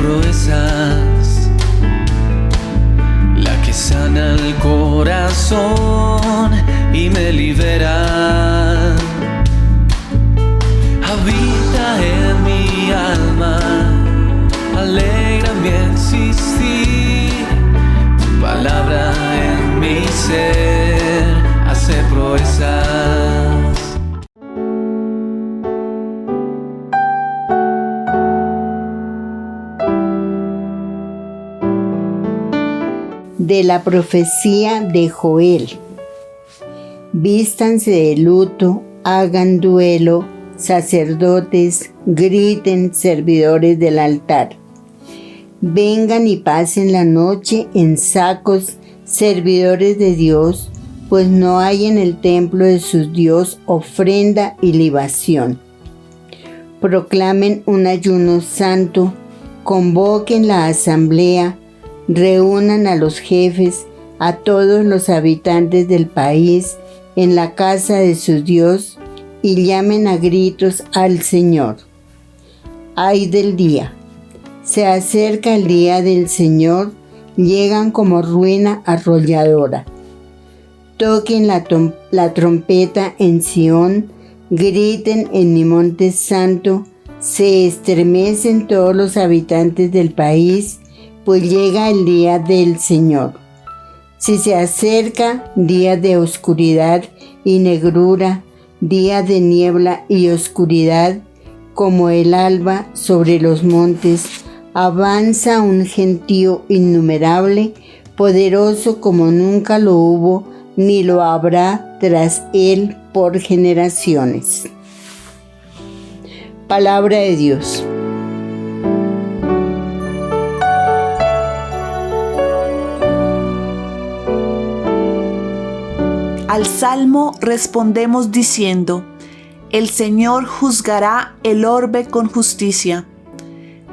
proezas, la que sana el corazón y me libera. Habita en mi alma, alegra mi existir. Tu palabra en mi ser hace proezas. De la profecía de Joel. Vístanse de luto, hagan duelo, sacerdotes, griten, servidores del altar. Vengan y pasen la noche en sacos, servidores de Dios, pues no hay en el templo de su Dios ofrenda y libación. Proclamen un ayuno santo, convoquen la asamblea, reúnan a los jefes, a todos los habitantes del país en la casa de su Dios y llamen a gritos al Señor. Ay del día. Se acerca el día del Señor, llegan como ruina arrolladora. Toquen la trompeta en Sión, griten en mi monte santo, se estremecen todos los habitantes del país, pues llega el día del Señor. Si se acerca, día de oscuridad y negrura, día de niebla y oscuridad, como el alba sobre los montes, avanza un gentío innumerable, poderoso como nunca lo hubo, ni lo habrá tras él por generaciones. Palabra de Dios. Al salmo respondemos diciendo: el Señor juzgará el orbe con justicia.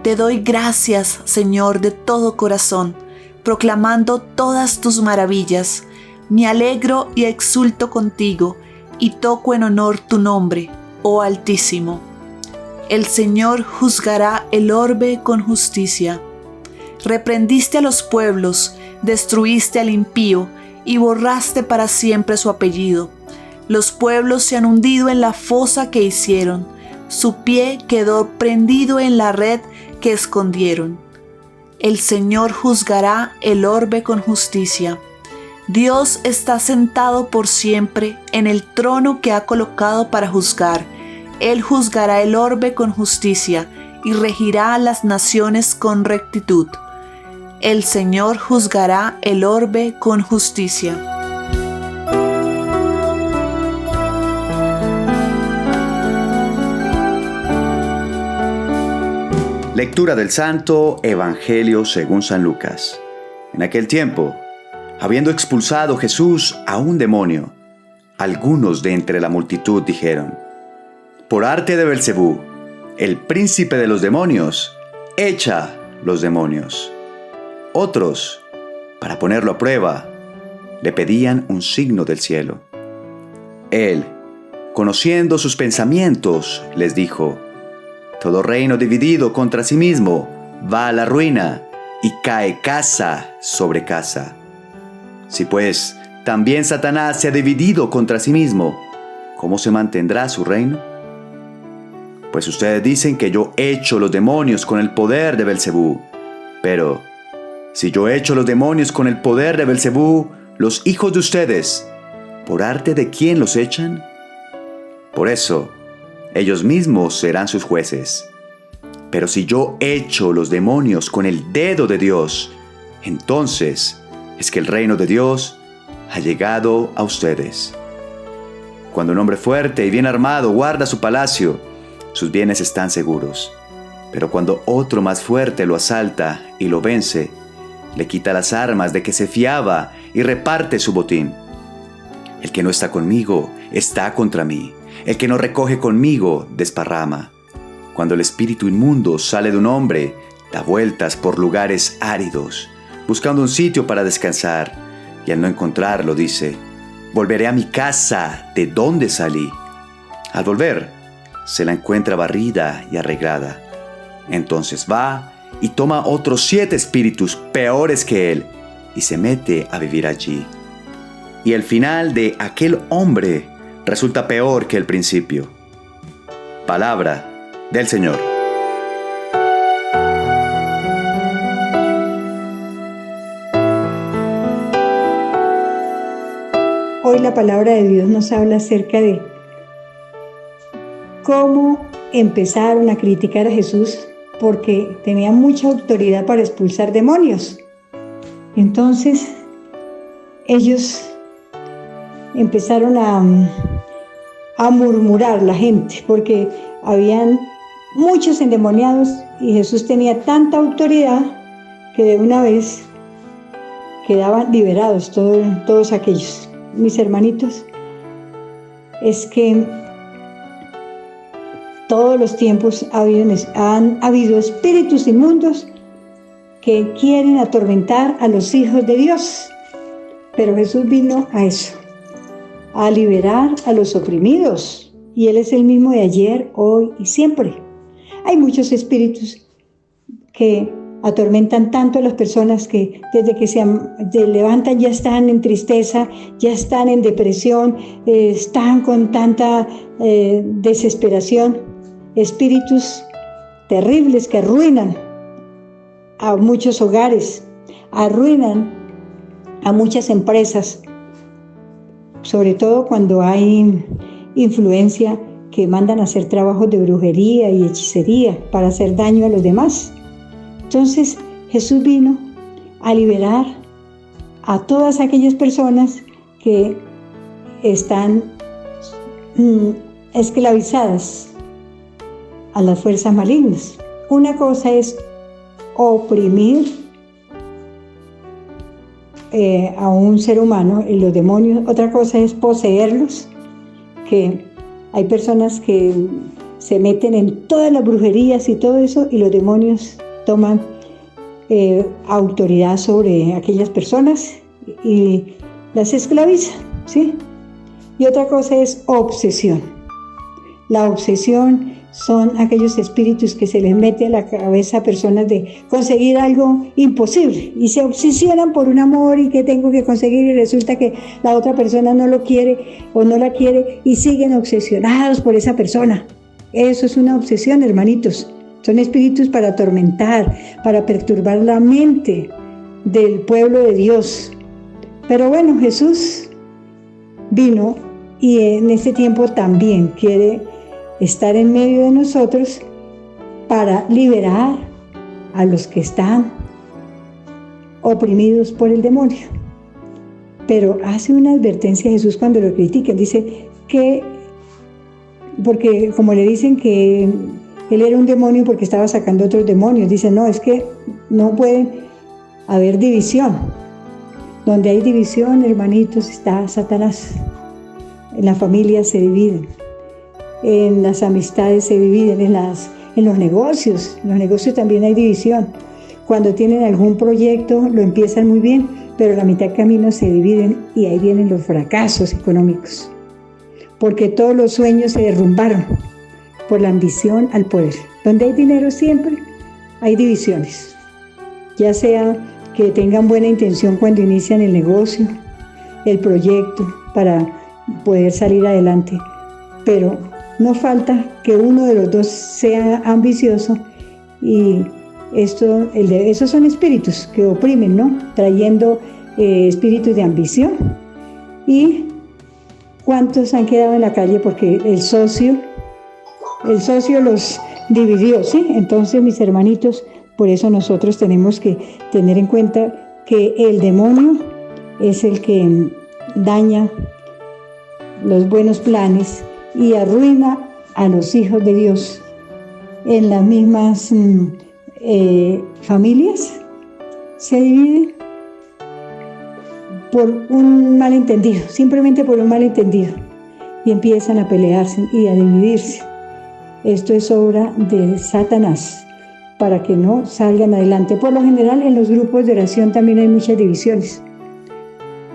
Te doy gracias, Señor, de todo corazón, proclamando todas tus maravillas. Me alegro y exulto contigo, y toco en honor tu nombre, oh Altísimo. El Señor juzgará el orbe con justicia. Reprendiste a los pueblos, destruiste al impío, y borraste para siempre su apellido. Los pueblos se han hundido en la fosa que hicieron, su pie quedó prendido en la red que escondieron. El Señor juzgará el orbe con justicia. Dios está sentado por siempre en el trono que ha colocado para juzgar. Él juzgará el orbe con justicia y regirá a las naciones con rectitud. El Señor juzgará el orbe con justicia. Lectura del Santo Evangelio según San Lucas. En aquel tiempo, habiendo expulsado Jesús a un demonio, algunos de entre la multitud dijeron: por arte de Belcebú, el príncipe de los demonios, echa los demonios. Otros, para ponerlo a prueba, le pedían un signo del cielo. Él, conociendo sus pensamientos, les dijo: todo reino dividido contra sí mismo va a la ruina y cae casa sobre casa. Si pues también Satanás se ha dividido contra sí mismo, ¿cómo se mantendrá su reino? Pues ustedes dicen que yo echo los demonios con el poder de Belcebú, pero si yo echo los demonios con el poder de Belcebú, los hijos de ustedes, ¿por arte de quién los echan? Por eso, ellos mismos serán sus jueces. Pero si yo echo los demonios con el dedo de Dios, entonces es que el reino de Dios ha llegado a ustedes. Cuando un hombre fuerte y bien armado guarda su palacio, sus bienes están seguros. Pero cuando otro más fuerte lo asalta y lo vence, le quita las armas de que se fiaba y reparte su botín. El que no está conmigo está contra mí. El que no recoge conmigo desparrama. Cuando el espíritu inmundo sale de un hombre, da vueltas por lugares áridos, buscando un sitio para descansar, y al no encontrarlo dice: volveré a mi casa de donde salí. Al volver, se la encuentra barrida y arreglada. Entonces va y toma otros 7 espíritus peores que él y se mete a vivir allí. Y el final de aquel hombre resulta peor que el principio. Palabra del Señor. Hoy la palabra de Dios nos habla acerca de cómo empezaron a criticar a Jesús porque tenía mucha autoridad para expulsar demonios. Entonces, ellos empezaron a murmurar la gente porque habían muchos endemoniados y Jesús tenía tanta autoridad que de una vez quedaban liberados todos aquellos. Mis hermanitos, es que todos los tiempos han habido espíritus inmundos que quieren atormentar a los hijos de Dios. Pero Jesús vino a eso, a liberar a los oprimidos. Y Él es el mismo de ayer, hoy y siempre. Hay muchos espíritus que atormentan tanto a las personas que desde que se levantan ya están en tristeza, ya están en depresión, están con tanta desesperación. Espíritus terribles que arruinan a muchos hogares, arruinan a muchas empresas, sobre todo cuando hay influencia que mandan a hacer trabajos de brujería y hechicería para hacer daño a los demás. Entonces Jesús vino a liberar a todas aquellas personas que están esclavizadas a las fuerzas malignas. Una cosa es oprimir a un ser humano, los demonios. Otra cosa es poseerlos, que hay personas que se meten en todas las brujerías y todo eso, y los demonios toman autoridad sobre aquellas personas y las esclavizan, ¿sí? Y otra cosa es obsesión. La obsesión son aquellos espíritus que se les mete a la cabeza a personas de conseguir algo imposible y se obsesionan por un amor y que tengo que conseguir, y resulta que la otra persona no lo quiere o no la quiere y siguen obsesionados por esa persona. Eso es una obsesión, hermanitos. Son espíritus para atormentar, para perturbar la mente del pueblo de Dios. Pero bueno, Jesús vino y en este tiempo también quiere estar en medio de nosotros para liberar a los que están oprimidos por el demonio. Pero hace una advertencia a Jesús cuando lo critican. Dice que, porque como le dicen que él era un demonio porque estaba sacando otros demonios, dice, no, es que no puede haber división. Donde hay división, hermanitos, está Satanás. En la familia se dividen, en las amistades se dividen, en los negocios. En los negocios también hay división. Cuando tienen algún proyecto lo empiezan muy bien, pero a la mitad del camino se dividen y ahí vienen los fracasos económicos. Porque todos los sueños se derrumbaron por la ambición al poder. Donde hay dinero siempre hay divisiones. Ya sea que tengan buena intención cuando inician el negocio, el proyecto, para poder salir adelante. Pero no falta que uno de los dos sea ambicioso y esos son espíritus que oprimen, ¿no? Trayendo espíritus de ambición. ¿Y cuántos han quedado en la calle porque el socio los dividió, ¿sí? Entonces, mis hermanitos, por eso nosotros tenemos que tener en cuenta que el demonio es el que daña los buenos planes y arruina a los hijos de Dios. En las mismas familias se dividen por un malentendido, simplemente por un malentendido, y empiezan a pelearse y a dividirse. Esto es obra de Satanás para que no salgan adelante. Por lo general en los grupos de oración también hay muchas divisiones.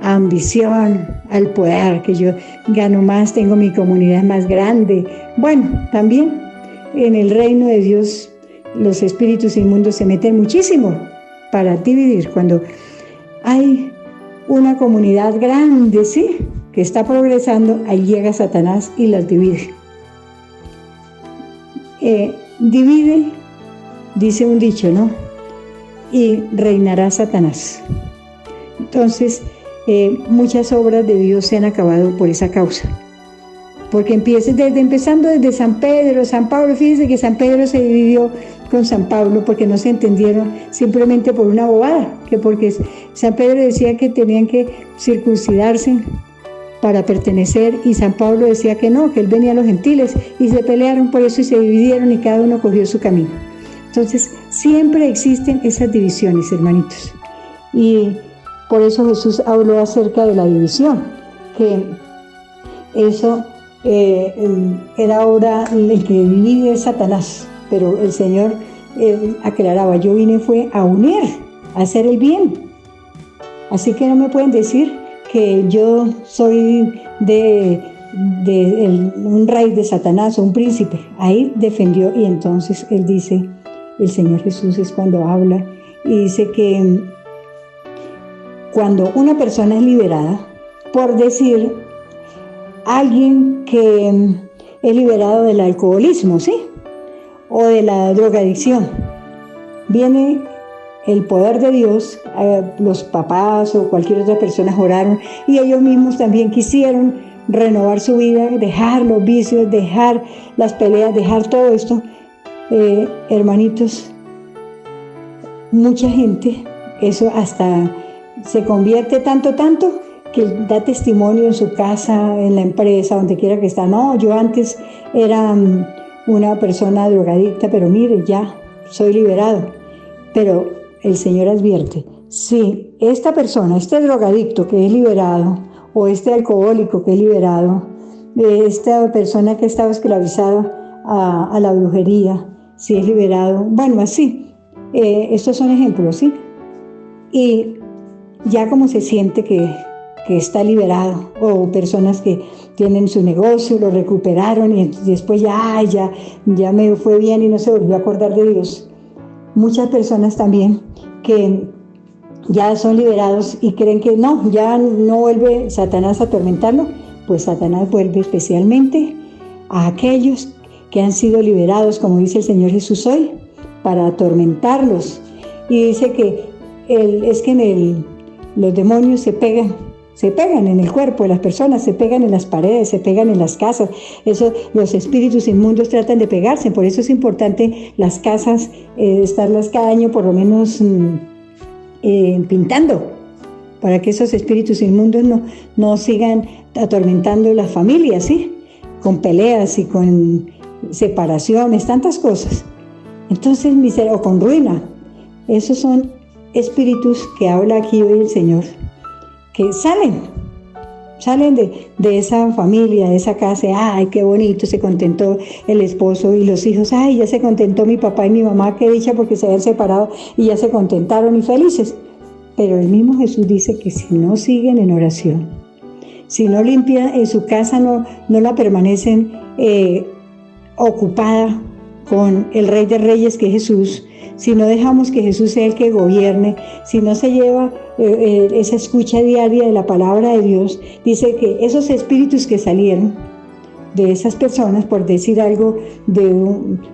Ambición al poder, que yo gano más, tengo mi comunidad más grande. Bueno, también en el reino de Dios los espíritus inmundos se meten muchísimo para dividir. Cuando hay una comunidad grande, ¿sí?, que está progresando, ahí llega Satanás y las divide. Divide, dice un dicho, ¿no? Y reinará Satanás. Entonces, muchas obras de Dios se han acabado por esa causa. Porque empezando desde San Pedro, San Pablo, fíjense que San Pedro se dividió con San Pablo porque no se entendieron simplemente por una bobada, que porque San Pedro decía que tenían que circuncidarse para pertenecer y San Pablo decía que no, que él venía a los gentiles y se pelearon por eso y se dividieron y cada uno cogió su camino. Entonces siempre existen esas divisiones, hermanitos, y por eso Jesús habló acerca de la división, que eso era ahora el que divide es Satanás, pero el Señor aclaraba, yo vine fue a unir, a hacer el bien. Así que no me pueden decir que yo soy un rey de Satanás o un príncipe. Ahí defendió, y entonces él dice, el Señor Jesús es cuando habla y dice que cuando una persona es liberada, por decir, alguien que es liberado del alcoholismo, ¿sí?, o de la drogadicción, viene el poder de Dios, los papás o cualquier otra persona oraron y ellos mismos también quisieron renovar su vida, dejar los vicios, dejar las peleas, dejar todo esto. Hermanitos, mucha gente, eso hasta se convierte tanto que da testimonio en su casa, en la empresa, donde quiera que está. No, yo antes era una persona drogadicta, pero mire, ya soy liberado. Pero el Señor advierte, si esta persona, este drogadicto que es liberado, o este alcohólico que es liberado, esta persona que estaba esclavizada a la brujería, si es liberado, bueno, así, estos son ejemplos, ¿sí? Y ya como se siente que está liberado, o personas que tienen su negocio, lo recuperaron y después ya me fue bien y no se volvió a acordar de Dios. Muchas personas también que ya son liberados y creen que no, ya no vuelve Satanás a atormentarlo, pues Satanás vuelve especialmente a aquellos que han sido liberados, como dice el Señor Jesús hoy, para atormentarlos. Y dice que los demonios se pegan en el cuerpo de las personas, se pegan en las paredes, se pegan en las casas. Eso, los espíritus inmundos tratan de pegarse, por eso es importante las casas, estarlas cada año por lo menos pintando, para que esos espíritus inmundos no sigan atormentando las familias, ¿sí?, con peleas y con separaciones, tantas cosas. Entonces, o con ruina. Esos son espíritus que habla aquí hoy el Señor, que salen de esa familia, de esa casa. Ay, qué bonito, se contentó el esposo y los hijos. Ay, ya se contentó mi papá y mi mamá, qué dicha, porque se habían separado y ya se contentaron y felices. Pero el mismo Jesús dice que si no siguen en oración, si no limpian en su casa, no la permanecen ocupada con el Rey de Reyes, que es Jesús, si no dejamos que Jesús sea el que gobierne, si no se lleva esa escucha diaria de la palabra de Dios, dice que esos espíritus que salieron de esas personas, por decir algo, de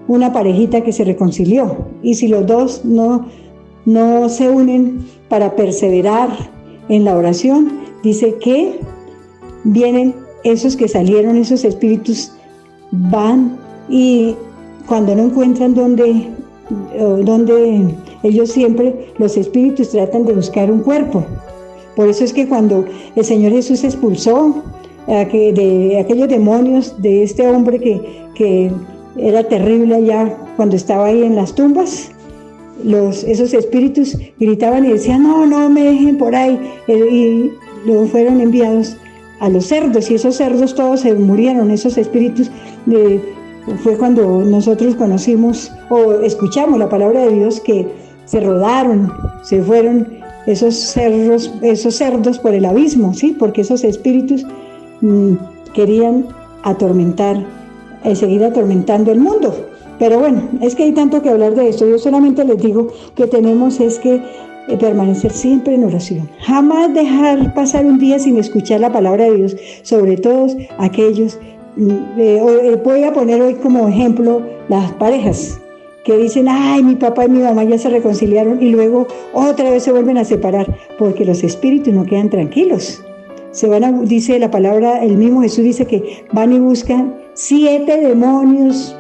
una parejita que se reconcilió, y si los dos no se unen para perseverar en la oración, dice que vienen esos que salieron, esos espíritus van, y cuando no encuentran donde ellos siempre, los espíritus tratan de buscar un cuerpo. Por eso es que cuando el Señor Jesús expulsó de aquellos demonios de este hombre que era terrible allá cuando estaba ahí en las tumbas, esos espíritus gritaban y decían, no me dejen por ahí, y luego fueron enviados a los cerdos, y esos cerdos todos se murieron. Esos espíritus fue cuando nosotros conocimos o escuchamos la palabra de Dios, que se rodaron, se fueron esos cerdos por el abismo, ¿sí? Porque esos espíritus querían seguir atormentando el mundo, Pero bueno, es que hay tanto que hablar de esto. Yo solamente les digo que tenemos es que permanecer siempre en oración. Jamás dejar pasar un día sin escuchar la palabra de Dios, sobre todo aquellos. Voy a poner hoy como ejemplo las parejas que dicen, ay, mi papá y mi mamá ya se reconciliaron y luego otra vez se vuelven a separar, porque los espíritus no quedan tranquilos. Dice la palabra, el mismo Jesús dice que van y buscan 7 demonios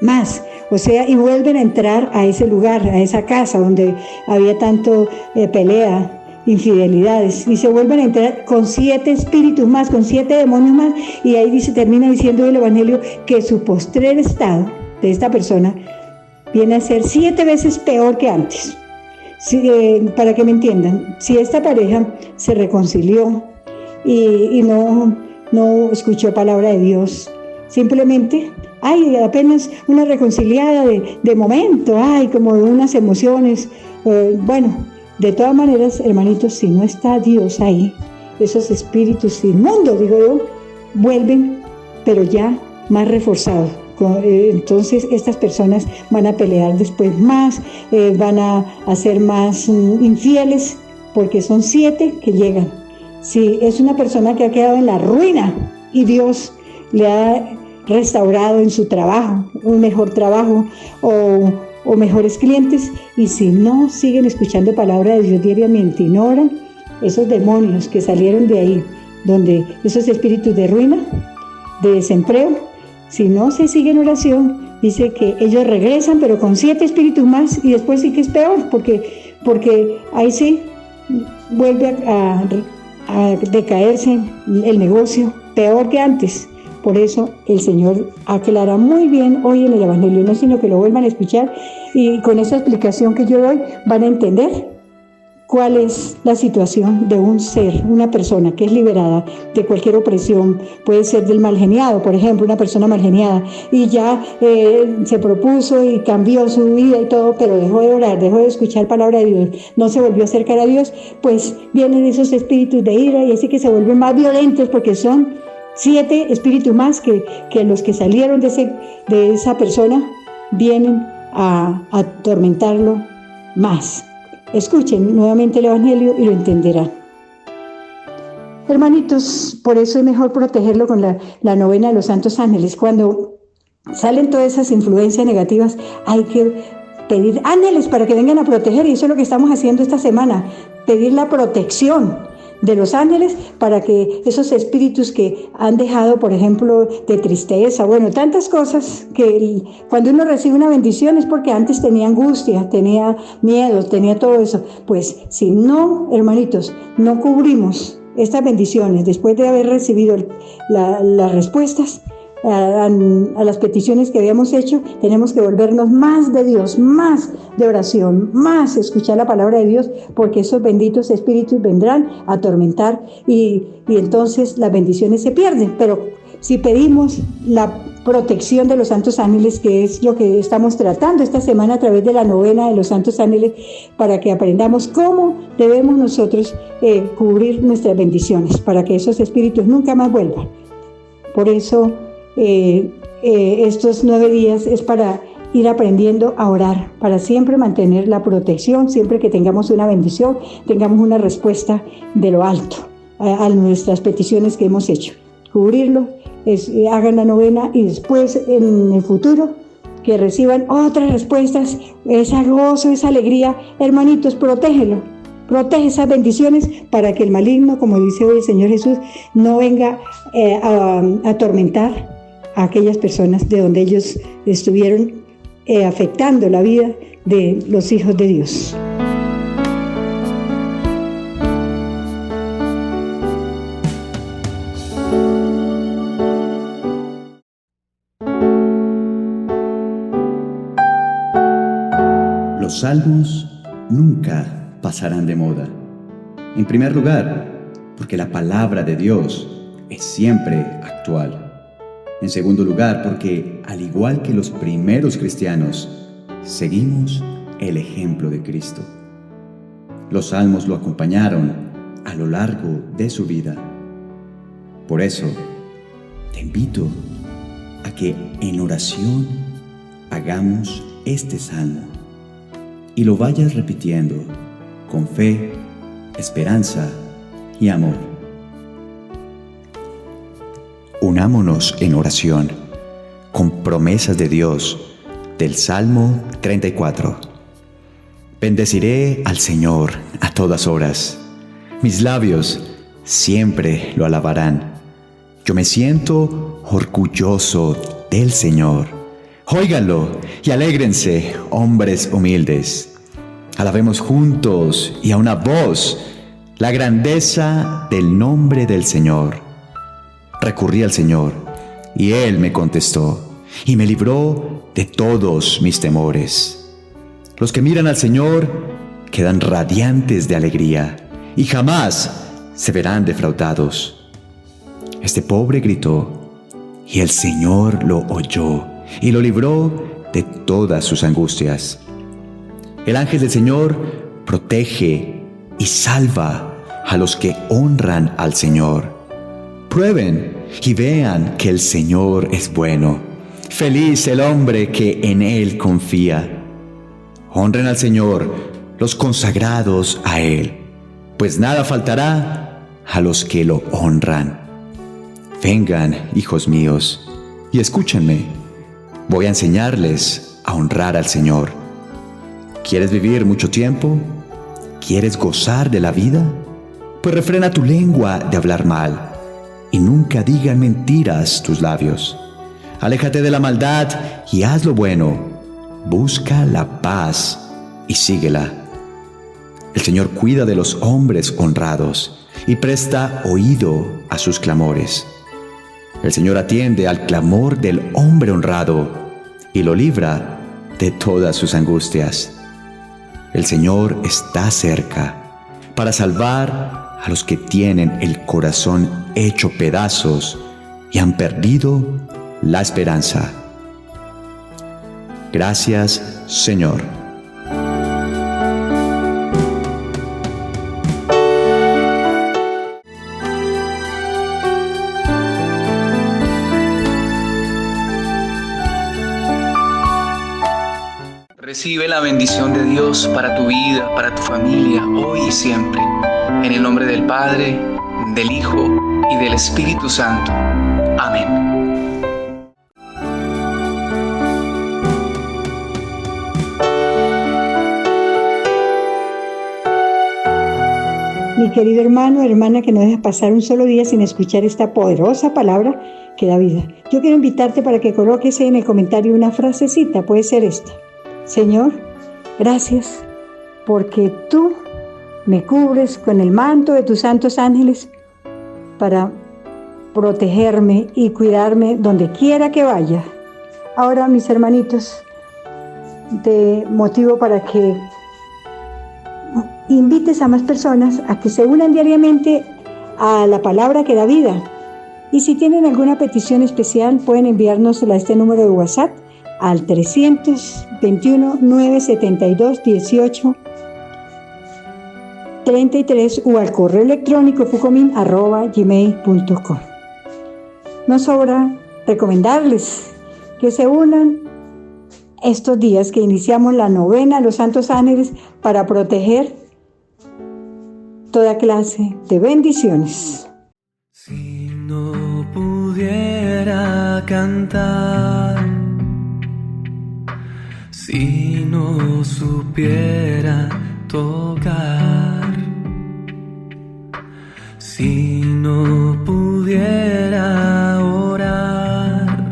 más, o sea, y vuelven a entrar a ese lugar, a esa casa donde había tanto pelea, infidelidades, y se vuelven a entrar con 7 espíritus más, con 7 demonios más, y ahí termina diciendo el Evangelio que su postrer estado de esta persona viene a ser 7 veces peor que antes. Para que me entiendan, si esta pareja se reconcilió y no escuchó palabra de Dios, simplemente hay apenas una reconciliada de momento, hay como unas emociones, bueno, de todas maneras, hermanitos, si no está Dios ahí, esos espíritus inmundos, digo yo, vuelven, pero ya más reforzados. Entonces estas personas van a pelear después más, van a ser más infieles, porque son 7 que llegan. Si es una persona que ha quedado en la ruina y Dios le ha restaurado en su trabajo, un mejor trabajo o mejores clientes, y si no siguen escuchando palabra de Dios diariamente y no oran, esos demonios que salieron de ahí, donde esos espíritus de ruina, de desempleo, si no se sigue en oración, dice que ellos regresan, pero con 7 espíritus más, y después sí que es peor, porque ahí sí vuelve a decaerse el negocio, peor que antes. Por eso el Señor aclara muy bien hoy en el Evangelio, no sino que lo vuelvan a escuchar, y con esa explicación que yo doy van a entender cuál es la situación de un ser, una persona que es liberada de cualquier opresión. Puede ser del mal geniado, por ejemplo, una persona mal geniada, y ya se propuso y cambió su vida y todo, pero dejó de orar, dejó de escuchar palabra de Dios, no se volvió a acercar a Dios, pues vienen esos espíritus de ira y así que se vuelven más violentos, porque son 7 espíritus más que los que salieron de esa persona vienen a atormentarlo más. Escuchen nuevamente el Evangelio y lo entenderán. Hermanitos, por eso es mejor protegerlo con la novena de los santos ángeles. Cuando salen todas esas influencias negativas, hay que pedir ángeles para que vengan a proteger, y eso es lo que estamos haciendo esta semana, pedir la protección de los ángeles para que esos espíritus que han dejado, por ejemplo, de tristeza, bueno, tantas cosas que cuando uno recibe una bendición es porque antes tenía angustia, tenía miedo, tenía todo eso. Pues si no, hermanitos, no cubrimos estas bendiciones después de haber recibido las respuestas a las peticiones que habíamos hecho, tenemos que volvernos más de Dios, más de oración, más escuchar la palabra de Dios, porque esos benditos espíritus vendrán a atormentar y entonces las bendiciones se pierden. Pero si pedimos la protección de los santos ángeles, que es lo que estamos tratando esta semana a través de la novena de los santos ángeles, para que aprendamos cómo debemos nosotros cubrir nuestras bendiciones, para que esos espíritus nunca más vuelvan. Por eso estos 9 días es para ir aprendiendo a orar, para siempre mantener la protección, siempre que tengamos una bendición, tengamos una respuesta de lo alto a nuestras peticiones que hemos hecho. Cubrirlo, hagan la novena, y después en el futuro que reciban otras respuestas, ese gozo, esa alegría. Hermanitos, protégelo. Protege esas bendiciones para que el maligno, como dice hoy el Señor Jesús, no venga a atormentar a aquellas personas de donde ellos estuvieron afectando la vida de los hijos de Dios. Los salmos nunca pasarán de moda. En primer lugar, porque la palabra de Dios es siempre actual. En segundo lugar, porque al igual que los primeros cristianos, seguimos el ejemplo de Cristo. Los salmos lo acompañaron a lo largo de su vida. Por eso, te invito a que en oración hagamos este salmo y lo vayas repitiendo con fe, esperanza y amor. Unámonos en oración con promesas de Dios del Salmo 34. Bendeciré al Señor a todas horas. Mis labios siempre lo alabarán. Yo me siento orgulloso del Señor. Óiganlo y alégrense, hombres humildes. Alabemos juntos y a una voz la grandeza del nombre del Señor. Recurrí al Señor y Él me contestó y me libró de todos mis temores. Los que miran al Señor quedan radiantes de alegría y jamás se verán defraudados. Este pobre gritó y el Señor lo oyó y lo libró de todas sus angustias. El ángel del Señor protege y salva a los que honran al Señor. Prueben y vean que el Señor es bueno. Feliz el hombre que en Él confía. Honren al Señor los consagrados a Él, pues nada faltará a los que lo honran. Vengan, hijos míos, y escúchenme. Voy a enseñarles a honrar al Señor. ¿Quieres vivir mucho tiempo? ¿Quieres gozar de la vida? Pues refrena tu lengua de hablar mal y nunca digan mentiras tus labios. Aléjate de la maldad y haz lo bueno. Busca la paz y síguela. El Señor cuida de los hombres honrados y presta oído a sus clamores. El Señor atiende al clamor del hombre honrado y lo libra de todas sus angustias. El Señor está cerca para salvar a los que tienen el corazón hecho pedazos y han perdido la esperanza. Gracias, Señor. Recibe la bendición de Dios para tu vida, para tu familia, hoy y siempre. En el nombre del Padre, del Hijo y del Espíritu Santo. Amén. Mi querido hermano, hermana, que no dejas pasar un solo día sin escuchar esta poderosa palabra que da vida. Yo quiero invitarte para que coloques en el comentario una frasecita, puede ser esta. Señor, gracias porque tú me cubres con el manto de tus santos ángeles para protegerme y cuidarme donde quiera que vaya. Ahora, mis hermanitos, te motivo para que invites a más personas a que se unan diariamente a la palabra que da vida. Y si tienen alguna petición especial, pueden enviárnosla a este número de WhatsApp al 321-972-1833 o al correo electrónico fucomin@gmail.com. No sobra recomendarles que se unan estos días que iniciamos la novena a los Santos Ángeles para proteger toda clase de bendiciones. Si no pudiera cantar, si no supiera tocar, si no pudiera orar,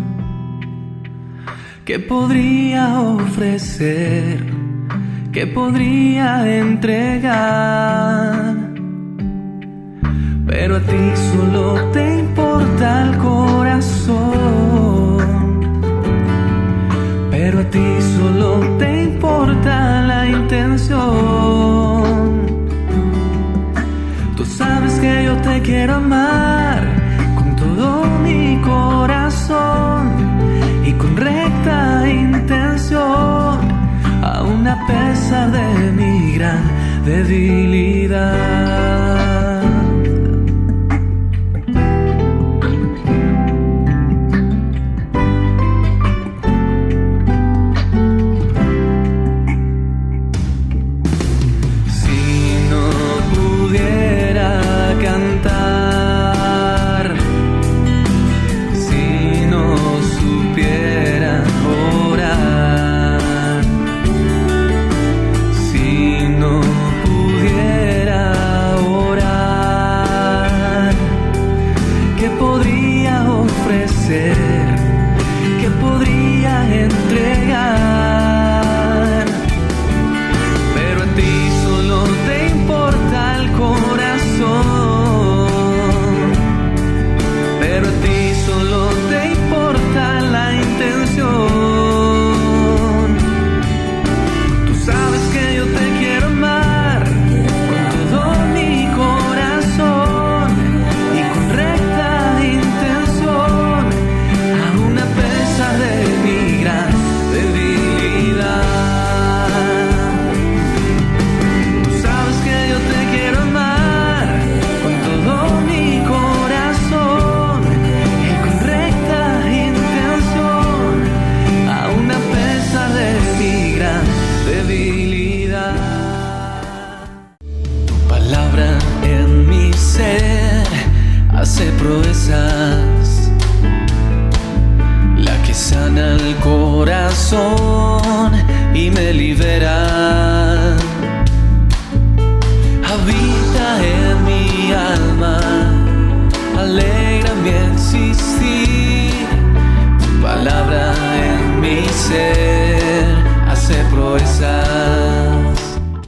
¿qué podría ofrecer? ¿Qué podría entregar? Pero a ti solo te importa el corazón. Pero a ti solo te importa la intención. Tú sabes que yo te quiero amar con todo mi corazón y con recta intención, aun a pesar de mi gran debilidad. proezas, la que sana el corazón y me libera